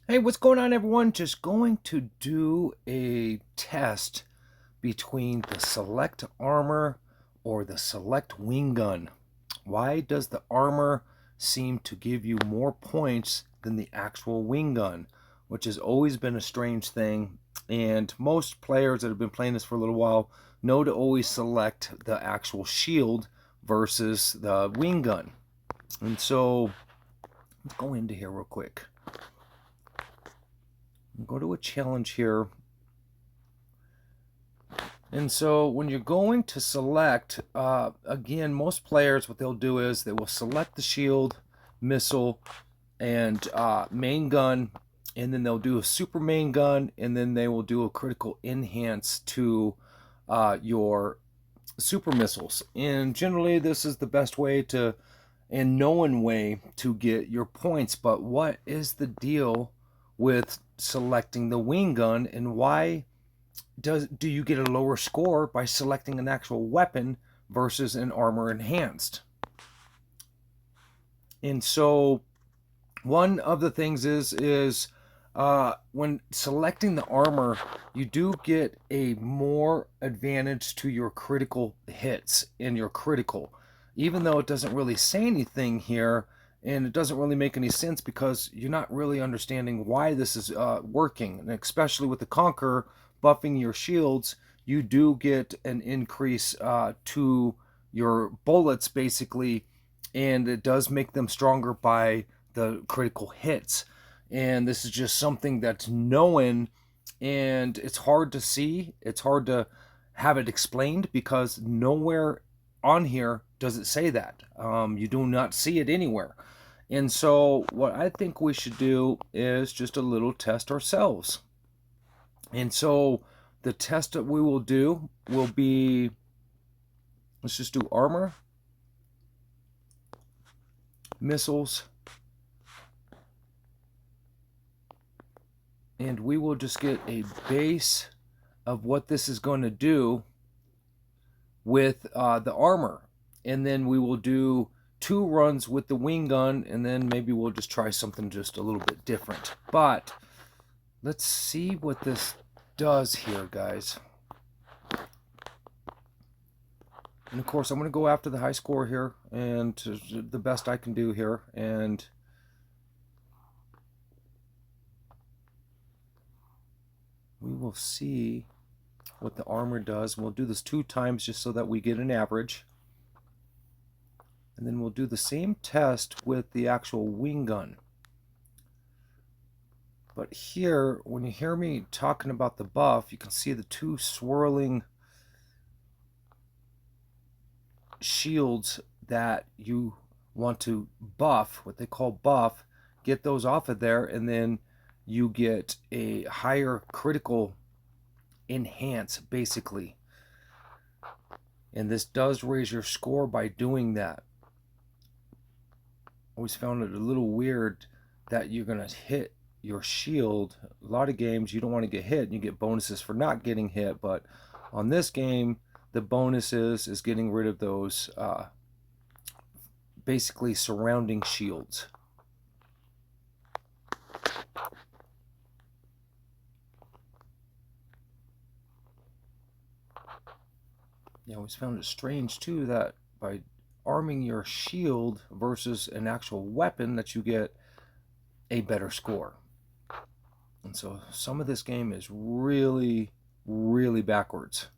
Hey, what's going on, everyone? Just going to do a test between the Select Armor or the Select Wing Gun. Why does the armor seem to give you more points than the actual wing gun? Which has always been a strange thing, and most players that have been playing this for a little while know to always select the actual shield versus the wing gun. And so, let's go into here real quick. Go to a challenge here. And so when you're going to select, again, most players, what they'll do is they will select the shield, missile, and main gun, and then they'll do a super main gun, and then they will do a critical enhance to your super missiles. And generally, this is the best way to, and known way to get your points. But what is the deal with selecting the wing gun, and why do you get a lower score by selecting an actual weapon versus an armor enhanced? And so one of the things is when selecting the armor, you do get a more advantage to your critical hits in your critical, even though it doesn't really say anything here, and it doesn't really make any sense because you're not really understanding why this is working. And especially with the Conqueror buffing your shields, you do get an increase to your bullets basically, and it does make them stronger by the critical hits. And this is just something that's known, and it's hard to see. It's hard to have it explained because nowhere on here does it say that. You do not see it anywhere. And so what I think we should do is just a little test ourselves. And so the test that we will do will be, let's just do armor, missiles, and we will just get a base of what this is going to do with the armor. And then we will do 2 runs with the wing gun, and then maybe we'll just try something just a little bit different. But let's see what this does here, guys. And of course, I'm going to go after the high score here and the best I can do here. And we will see what the armor does. We'll do this 2 times just so that we get an average. And then we'll do the same test with the actual wing gun. But here, when you hear me talking about the buff, you can see the 2 swirling shields that you want to buff, what they call buff. Get those off of there, and then you get a higher critical enhance, basically. And this does raise your score by doing that. Always found it a little weird that you're going to hit your shield. A lot of games you don't want to get hit and you get bonuses for not getting hit, but on this game the bonus is getting rid of those basically surrounding shields. I always found it strange too that by arming your shield versus an actual weapon that you get a better score. And so some of this game is really, really backwards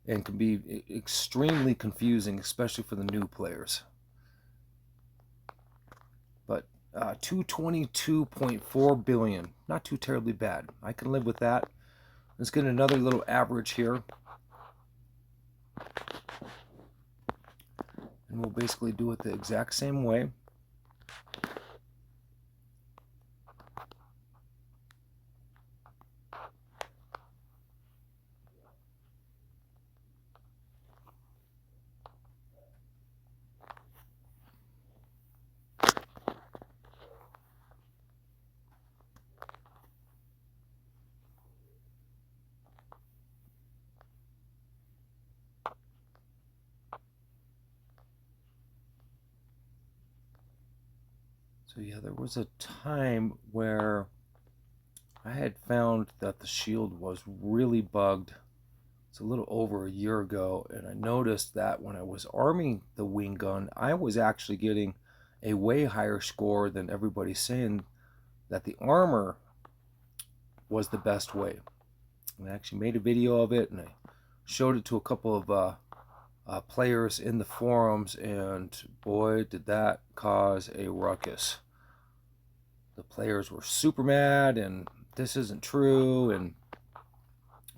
and can be extremely confusing, especially for the new players. But 222.4 billion, not too terribly bad. I can live with that. Let's get another little average here. And we'll basically do it the exact same way. So yeah, there was a time where I had found that the shield was really bugged. It's a little over a year ago, and I noticed that when I was arming the WingGun, I was actually getting a way higher score than everybody's saying that the armor was the best way. And I actually made a video of it, and I showed it to a couple of players in the forums, and boy, did that cause a ruckus. The players were super mad, and this isn't true,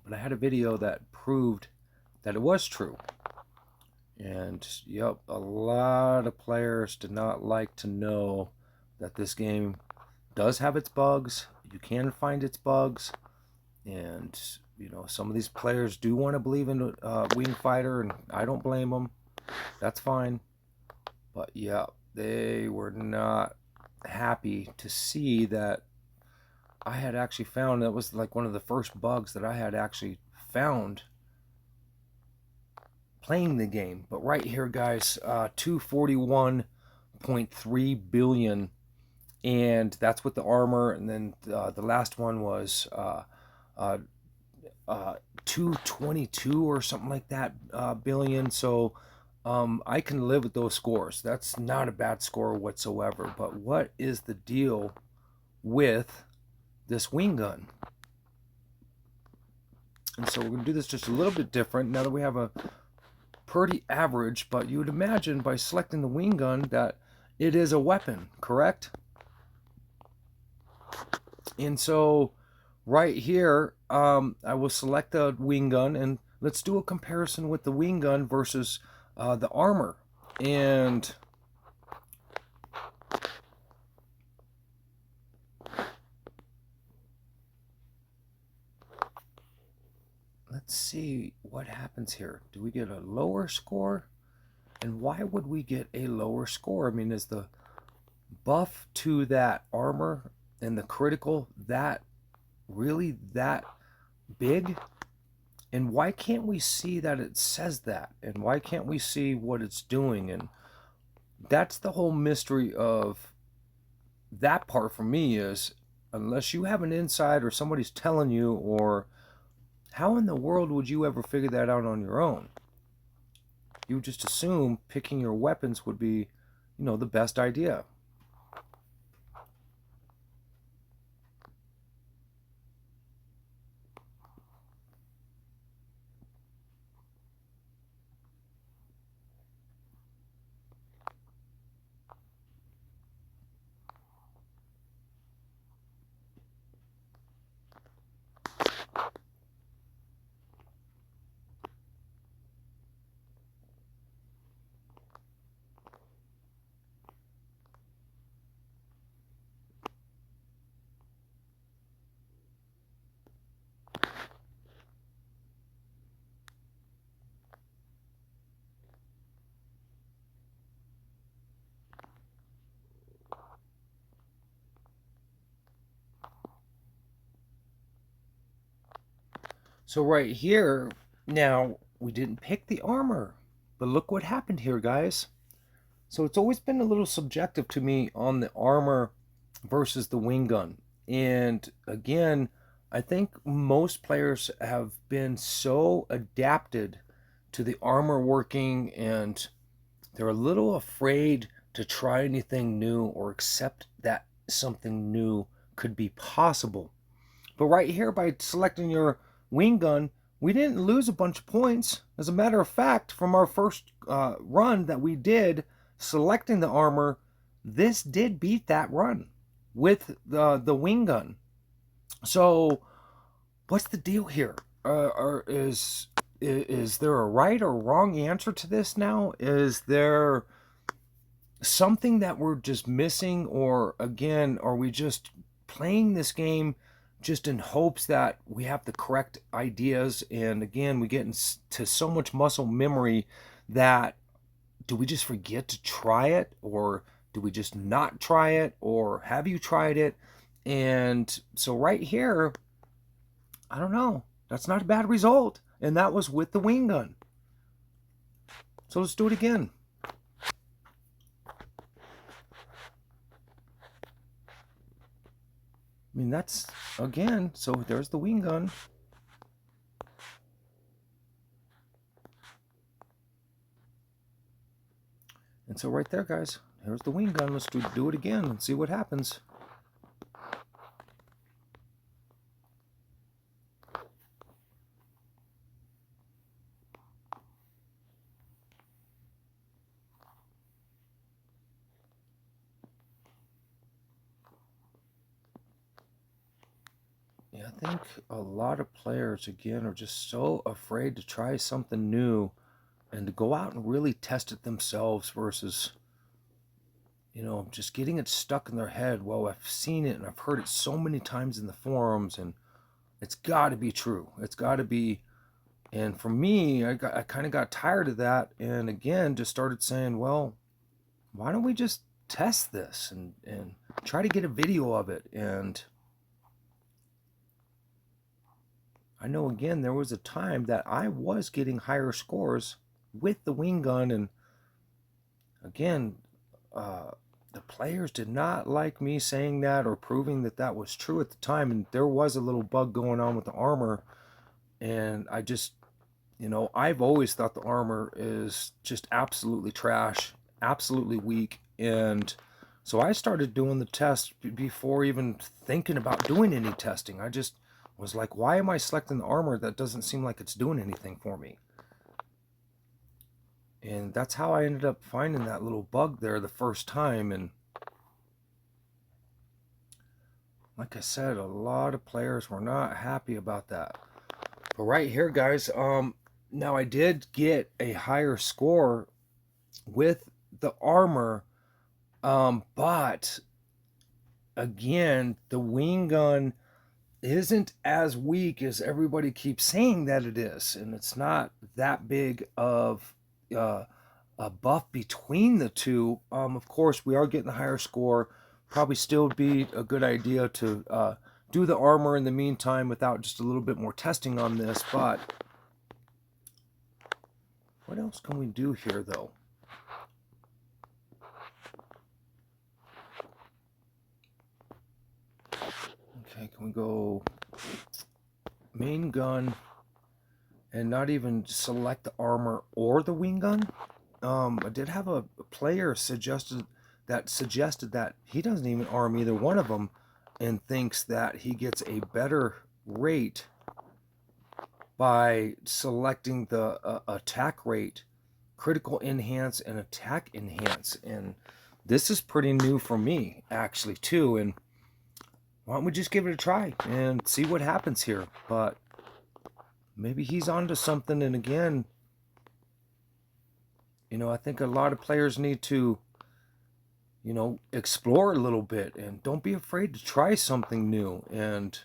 but I had a video that proved that it was true. And yep, a lot of players did not like to know that this game does have its bugs. You can find its bugs, and you know, some of these players do want to believe in Wing Fighter, and I don't blame them. That's fine. But yeah, they were not happy to see that I had actually found that was like one of the first bugs that I had actually found playing the game. But right here, guys, 241.3 billion, and that's with the armor. And then the last one was 222 or something like that billion. So I can live with those scores. That's not a bad score whatsoever. But what is the deal with this WingGun? And so we're going to do this just a little bit different now that we have a pretty average, but you would imagine by selecting the WingGun that it is a weapon, correct? And so right here, I will select the WingGun, and let's do a comparison with the WingGun versus the armor. And let's see what happens here. Do we get a lower score? And why would we get a lower score? I mean, is the buff to that armor and the critical that really that big? And why can't we see that it says that? And why can't we see what it's doing? And that's the whole mystery of that part for me, is unless you have an insight or somebody's telling you, or how in the world would you ever figure that out on your own? You would just assume picking your weapons would be, you know, the best idea. So right here, now we didn't pick the armor, but look what happened here, guys. So it's always been a little subjective to me on the armor versus the WingGun. And again, I think most players have been so adapted to the armor working, and they're a little afraid to try anything new or accept that something new could be possible. But right here, by selecting your WingGun, we didn't lose a bunch of points. As a matter of fact, from our first run that we did selecting the armor, this did beat that run with the WingGun. So what's the deal here? Is there a right or wrong answer to this now? Is there something that we're just missing, or again, are we just playing this game just in hopes that we have the correct ideas? And again, we get into so much muscle memory that do we just forget to try it, or do we just not try it, or have you tried it? And so right here, I don't know, that's not a bad result, and that was with the WingGun. So let's do it again. mean, that's, again, so there's the WingGun. And so right there, guys, here's the WingGun. Let's do it again and see what happens. Yeah, I think a lot of players, again, are just so afraid to try something new and to go out and really test it themselves versus, just getting it stuck in their head. Well, I've seen it and I've heard it so many times in the forums, and it's got to be true. It's got to be. And for me, I kind of got tired of that, and again, just started saying, well, why don't we just test this and try to get a video of it? And I know, again, there was a time that I was getting higher scores with the WingGun, and again, uh, the players did not like me saying that or proving that that was true at the time. And there was a little bug going on with the armor, and I just, I've always thought the armor is just absolutely trash, absolutely weak, and so I started doing the test before even thinking about doing any testing. I just was like, why am I selecting the armor that doesn't seem like it's doing anything for me? And that's how I ended up finding that little bug there the first time. And like I said, a lot of players were not happy about that. But right here, guys, now I did get a higher score with the armor, but again, the WingGun isn't as weak as everybody keeps saying that it is, and it's not that big of a buff between the two. Of course, we are getting the higher score. Probably still be a good idea to do the armor in the meantime without just a little bit more testing on this. But what else can we do here, though? Okay, can we go main gun and not even select the armor or the WingGun? I did have a player suggested that he doesn't even arm either one of them and thinks that he gets a better rate by selecting the attack rate, critical enhance, and attack enhance. And this is pretty new for me, actually, too. And why don't we just give it a try and see what happens here? But maybe he's onto something. And again, I think a lot of players need to, explore a little bit and don't be afraid to try something new. And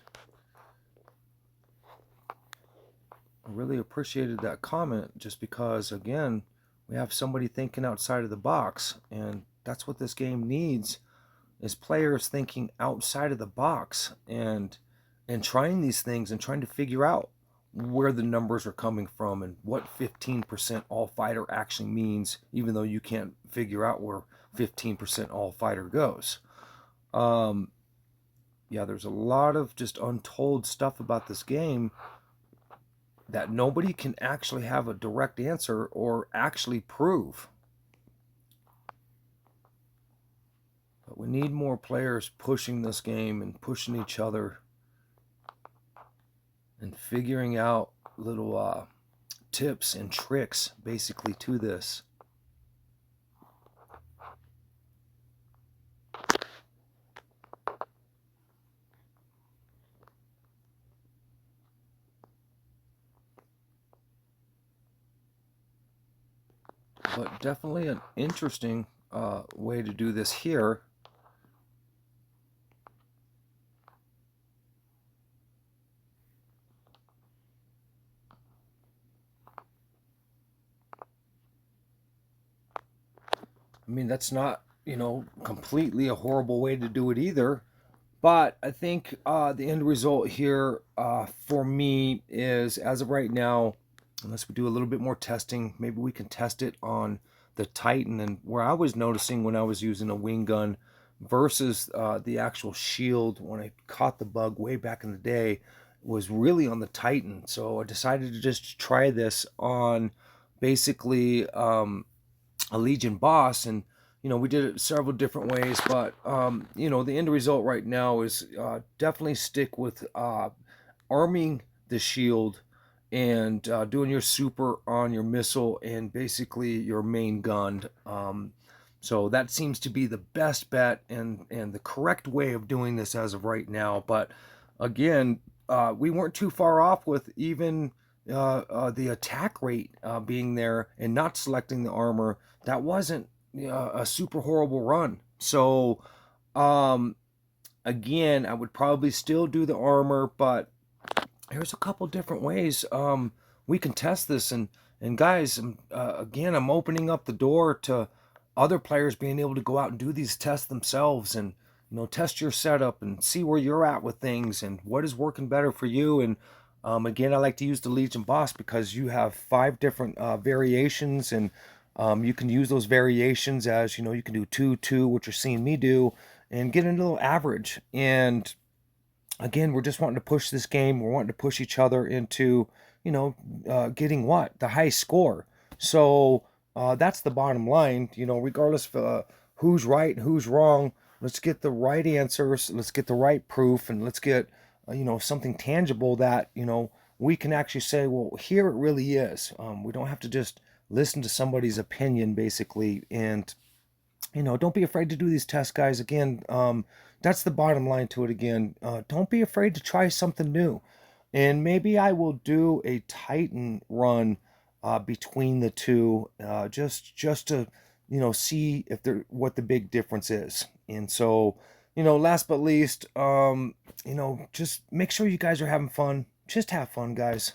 I really appreciated that comment, just because, again, we have somebody thinking outside of the box, and that's what this game needs, is players thinking outside of the box and trying these things and trying to figure out where the numbers are coming from and what 15% all fighter actually means, even though you can't figure out where 15% all fighter goes. Yeah, there's a lot of just untold stuff about this game that nobody can actually have a direct answer or actually prove. But we need more players pushing this game and pushing each other and figuring out little tips and tricks, basically, to this. But definitely an interesting way to do this here. I mean, that's not, completely a horrible way to do it either. But I think the end result here for me is, as of right now, unless we do a little bit more testing, maybe we can test it on the Titan. And where I was noticing when I was using a WingGun versus the actual shield when I caught the bug way back in the day was really on the Titan. So I decided to just try this on basically a Legion boss, and we did it several different ways, but the end result right now is definitely stick with arming the shield and doing your super on your missile and basically your main gun. So that seems to be the best bet and the correct way of doing this as of right now. But again, we weren't too far off with even the attack rate being there and not selecting the armor. That wasn't a super horrible run. So um, again, I would probably still do the armor, but there's a couple different ways we can test this. And guys, again, I'm opening up the door to other players being able to go out and do these tests themselves, and test your setup and see where you're at with things and what is working better for you. And again, I like to use the Legion boss because you have 5 different variations, and you can use those variations as you can do 2 2, what you're seeing me do, and get a little average. And again, we're just wanting to push this game. We're wanting to push each other into, getting what? The high score. So that's the bottom line. Regardless of who's right and who's wrong, let's get the right answers. Let's get the right proof, and let's get, something tangible that, we can actually say, well, here it really is. We don't have to just listen to somebody's opinion, basically. And don't be afraid to do these tests, guys. Again, that's the bottom line to it. Again, don't be afraid to try something new. And maybe I will do a Titan run between the two, just to see if there what the big difference is. And so, last but least, just make sure you guys are having fun. Just have fun, guys.